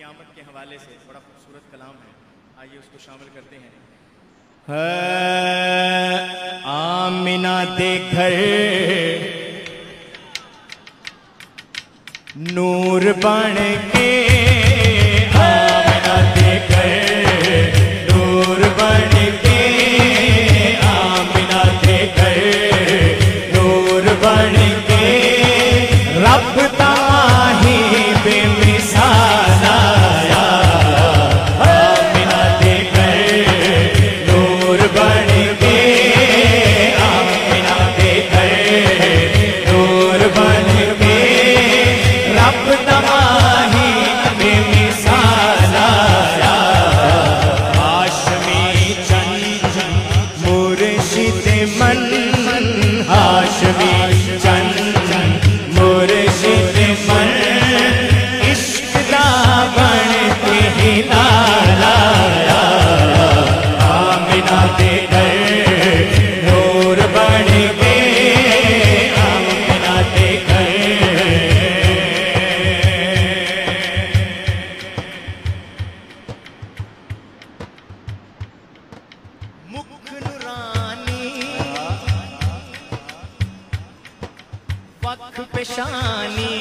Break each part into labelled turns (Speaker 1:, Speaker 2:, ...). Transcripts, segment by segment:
Speaker 1: क़यामत के हवाले से बड़ा खूबसूरत कलाम है, आइए उसको शामिल करते हैं। आमिना दे घर नूर बन के, आमिना दे घर नूर बन के, आमिना दे घर नूर बन के, रब ताही बेमिसाल आया। आमिना दे घर नूर बन के, आमिना दे घर नूर बन के, रब ताही बेमिसाल आया। हाशमी चंद मुर्शिद मन, हाशमी चंद मुर्शिद मन, इश्क दा बन के ही लाया। आमिना दे घर नूर बन के, आमिना दे घर। मुख नूरानी वक्फ पेशानी,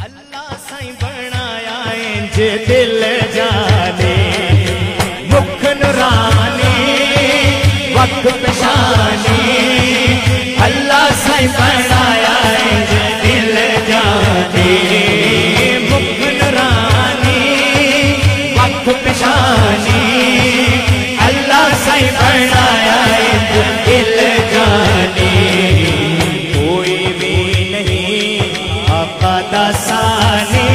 Speaker 1: अल्लाह साईं बनाया इंज दिल जाने। मुख नूरानी वक्फ पेशानी, अल्लाह साईं बनाया इंज दिल जाने। मुख नूरानी वक्फ पेशानी, अल्लाह साईं बनाया इंज दिल जाने। कोई भी नहीं आका दा सानी,